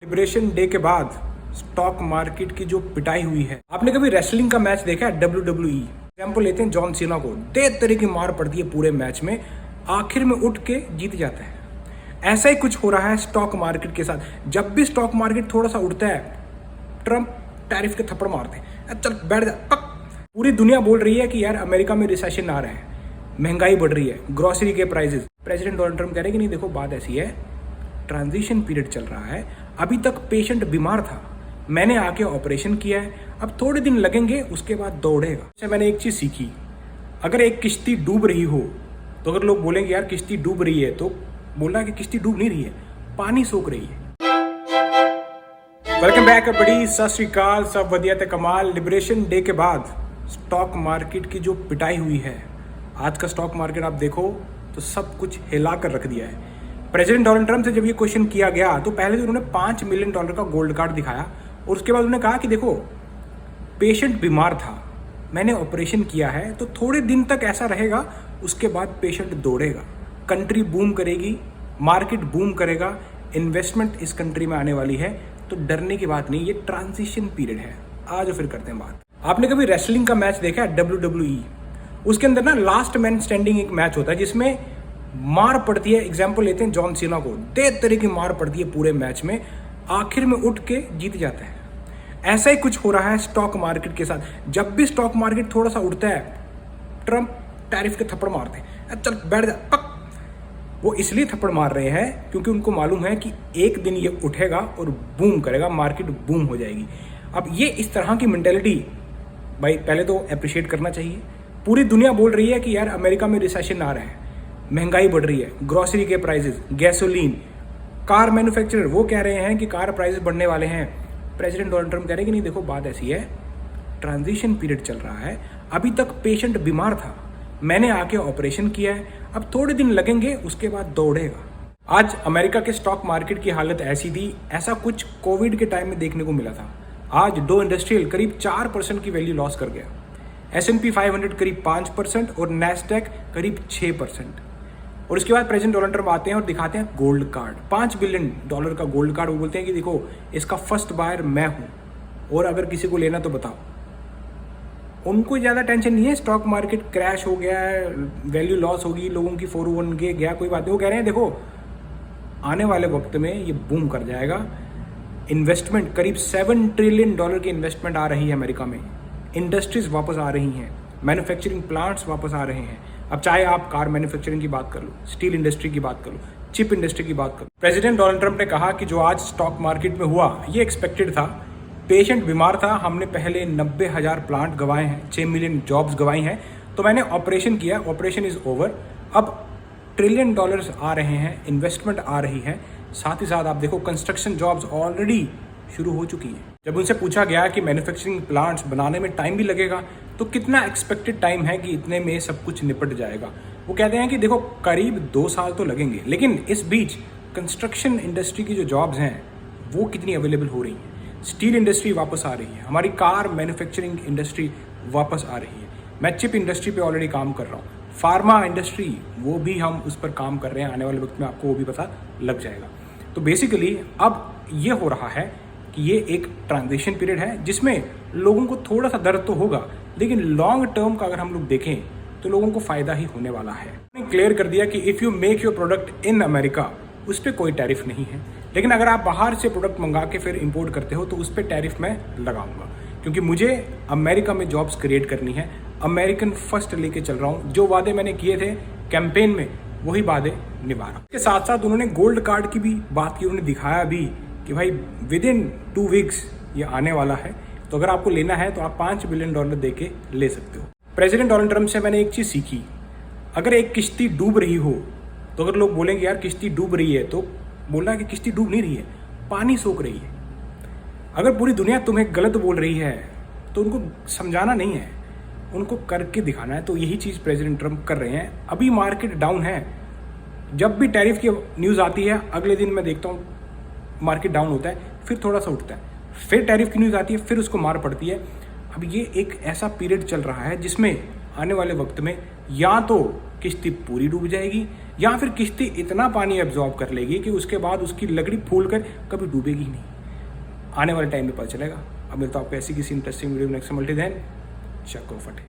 Liberation day के बाद stock market की जो पिटाई हुई है। आपने कभी रेसलिंग का मैच देखा है? WWE एग्जाम्पल लेते हैं जॉन सीना को, 13 तरह की मार पड़ती है पूरे मैच में, आखिर में उठ के जीत जाता है। ऐसा ही कुछ हो रहा है स्टॉक मार्केट के साथ। जब भी स्टॉक मार्केट थोड़ा सा उठता है, ट्रम्प टैरिफ के थप्पड़ मारते हैं, चल बैठ जा पक। पूरी दुनिया बोल रही है कि यार अमेरिका में रिसेशन आ रहा है, महंगाई बढ़ रही है, ग्रोसरी के प्राइसेस। प्रेसिडेंट डोनाल्ड ट्रम्प कह रहे हैं कि नहीं देखो बात ऐसी है, ट्रांजिशन पीरियड चल रहा है, अभी तक पेशेंट बीमार था, मैंने आके ऑपरेशन किया है, अब थोड़े दिन लगेंगे, उसके बाद दौड़ेगा। इससे मैंने एक चीज सीखी, अगर एक किश्ती डूब रही हो तो अगर लोग बोलेंगे यार किश्ती डूब रही है, तो बोलना कि किश्ती डूब नहीं रही है, पानी सोख रही है। वेलकम बैक बड़ी सत श्री अकाल, सब वधिया ते कमाल। लिबरेशन डे के बाद स्टॉक मार्केट की जो पिटाई हुई है, आज का स्टॉक मार्केट आप देखो तो सब कुछ हिला कर रख दिया है। प्रेसिडेंट डोनाल्ड ट्रम्प से जब ये क्वेश्चन किया गया तो पहले तो उन्होंने $5 मिलियन का गोल्ड कार्ड दिखाया और उसके बाद उन्होंने कहा कि देखो पेशेंट बीमार था, मैंने ऑपरेशन किया है, तो थोड़े दिन तक ऐसा रहेगा, उसके बाद पेशेंट दौड़ेगा, कंट्री बूम करेगी, मार्केट बूम करेगा, इन्वेस्टमेंट इस कंट्री में आने वाली है, तो डरने की बात नहीं, ये ट्रांजिशन पीरियड है। आज फिर करते हैं बात। आपने कभी रेसलिंग का मैच देखा है? WWE उसके अंदर ना लास्ट मैन स्टैंडिंग एक मैच होता है जिसमें मार पड़ती है। एग्जाम्पल लेते हैं जॉन सीना को, 13 तरह की मार पड़ती है पूरे मैच में, आखिर में उठ के जीत जाता है। ऐसा ही कुछ हो रहा है स्टॉक मार्केट के साथ। जब भी स्टॉक मार्केट थोड़ा सा उठता है, ट्रम्प टैरिफ के थप्पड़ मारते हैं, चल बैठ जा पक। वो इसलिए थप्पड़ मार रहे हैं क्योंकि उनको मालूम है कि एक दिन ये उठेगा और बूम करेगा, मार्केट बूम हो जाएगी। अब ये इस तरह की मेंटेलिटी भाई पहले तो अप्रिशिएट करना चाहिए। पूरी दुनिया बोल रही है कि यार अमेरिका में रिसेशन आ रहा है, महंगाई बढ़ रही है, ग्रोसरी के प्राइसेस, गैसोलीन, कार मैन्युफैक्चरर वो कह रहे हैं कि कार प्राइसेस बढ़ने वाले हैं। प्रेसिडेंट डोनाल्ड ट्रम्प कह रहे हैं कि नहीं देखो बात ऐसी है, ट्रांजिशन पीरियड चल रहा है, अभी तक पेशेंट बीमार था, मैंने आके ऑपरेशन किया है, अब थोड़े दिन लगेंगे, उसके बाद दौड़ेगा। आज अमेरिका के स्टॉक मार्केट की हालत ऐसी थी, ऐसा कुछ कोविड के टाइम में देखने को मिला था। आज डो इंडस्ट्रियल करीब 4% की वैल्यू लॉस कर गया, S&P 500 करीब 5% और नैस्डैक करीब 6%। और उसके बाद प्रेसिडेंट डोनाल्ड ट्रम्प आते हैं और दिखाते हैं गोल्ड कार्ड, $5 बिलियन का गोल्ड कार्ड। वो बोलते हैं कि देखो इसका फर्स्ट बायर मैं हूं और अगर किसी को लेना तो बताओ। उनको ज़्यादा टेंशन नहीं है, स्टॉक मार्केट क्रैश हो गया है, वैल्यू लॉस होगी, लोगों की 401k गया, कोई बात नहीं। वो कह रहे हैं देखो आने वाले वक्त में ये बूम कर जाएगा। इन्वेस्टमेंट करीब $7 ट्रिलियन की इन्वेस्टमेंट आ रही है अमेरिका में, इंडस्ट्रीज वापस आ रही हैं, मैन्युफैक्चरिंग प्लांट्स वापस आ रहे हैं। अब चाहे आप कार मैन्युफैक्चरिंग की बात कर लो, स्टील इंडस्ट्री की बात कर लो, चिप इंडस्ट्री की बात कर लो। प्रेसिडेंट डोनाल्ड ट्रम्प ने कहा कि जो आज स्टॉक मार्केट में हुआ ये एक्सपेक्टेड था, पेशेंट बीमार था, हमने पहले 90,000 प्लांट गंवाए हैं, 6 मिलियन जॉब्स गंवाई हैं, तो मैंने ऑपरेशन किया, ऑपरेशन इज ओवर, अब $1 ट्रिलियन आ रहे हैं, इन्वेस्टमेंट आ रही है, साथ ही साथ आप देखो कंस्ट्रक्शन जॉब्स ऑलरेडी शुरू हो चुकी हैं। जब उनसे पूछा गया कि मैन्युफैक्चरिंग प्लांट्स बनाने में टाइम भी लगेगा, तो कितना एक्सपेक्टेड टाइम है कि इतने में सब कुछ निपट जाएगा, वो कहते हैं कि देखो करीब 2 साल तो लगेंगे, लेकिन इस बीच कंस्ट्रक्शन इंडस्ट्री की जो जॉब्स हैं वो कितनी अवेलेबल हो रही हैं, स्टील इंडस्ट्री वापस आ रही है, हमारी कार मैन्युफैक्चरिंग इंडस्ट्री वापस आ रही है, मैं चिप इंडस्ट्री पे ऑलरेडी काम कर रहा हूँ, फार्मा इंडस्ट्री वो भी हम उस पर काम कर रहे हैं, आने वाले वक्त में आपको वो भी पता लग जाएगा। तो बेसिकली अब ये हो रहा है कि ये एक ट्रांजिशन पीरियड है जिसमें लोगों को थोड़ा सा दर्द तो होगा, लेकिन लॉन्ग टर्म का अगर हम लोग देखें तो लोगों को फायदा ही होने वाला है। उन्होंने क्लियर कर दिया कि if you make your product in America, उस पर कोई टैरिफ नहीं है, लेकिन अगर आप बाहर से प्रोडक्ट मंगा के फिर इंपोर्ट करते हो तो उस पर टैरिफ मैं लगाऊंगा, क्योंकि मुझे अमेरिका में जॉब्स क्रिएट करनी है, अमेरिकन फर्स्ट लेके चल रहा हूँ। जो वादे मैंने किए थे कैंपेन में वही वादे निभा रहा हूँ। इसके साथ साथ उन्होंने गोल्ड कार्ड की भी बात की, उन्होंने दिखाया भी कि भाई विद इन 2 वीक्स ये आने वाला है, तो अगर आपको लेना है तो आप $5 बिलियन दे के ले सकते हो। प्रेसिडेंट डोनाल्ड ट्रम्प से मैंने एक चीज़ सीखी, अगर एक किश्ती डूब रही हो तो अगर लोग बोलेंगे यार किश्ती डूब रही है, तो बोलना कि किश्ती डूब नहीं रही है, पानी सोख रही है। अगर पूरी दुनिया तुम्हें गलत बोल रही है तो उनको समझाना नहीं है, उनको करके दिखाना है। तो यही चीज़ प्रेसिडेंट ट्रम्प कर रहे हैं। अभी मार्केट डाउन है, जब भी टैरिफ की न्यूज़ आती है अगले दिन मैं देखता हूँ मार्केट डाउन होता है, फिर थोड़ा सा उठता है, फिर टैरिफ की न्यूज़ आती है, फिर उसको मार पड़ती है। अब ये एक ऐसा पीरियड चल रहा है जिसमें आने वाले वक्त में या तो किश्ती पूरी डूब जाएगी या फिर किश्ती इतना पानी एब्जॉर्ब कर लेगी कि उसके बाद उसकी लकड़ी फूल कर कभी डूबेगी नहीं। आने वाले टाइम में पता चलेगा। अब मिलता हूँ आपको ऐसी किसी इंटरेस्टिंग वीडियो नेक्स्ट मल्टी देन चको फटे।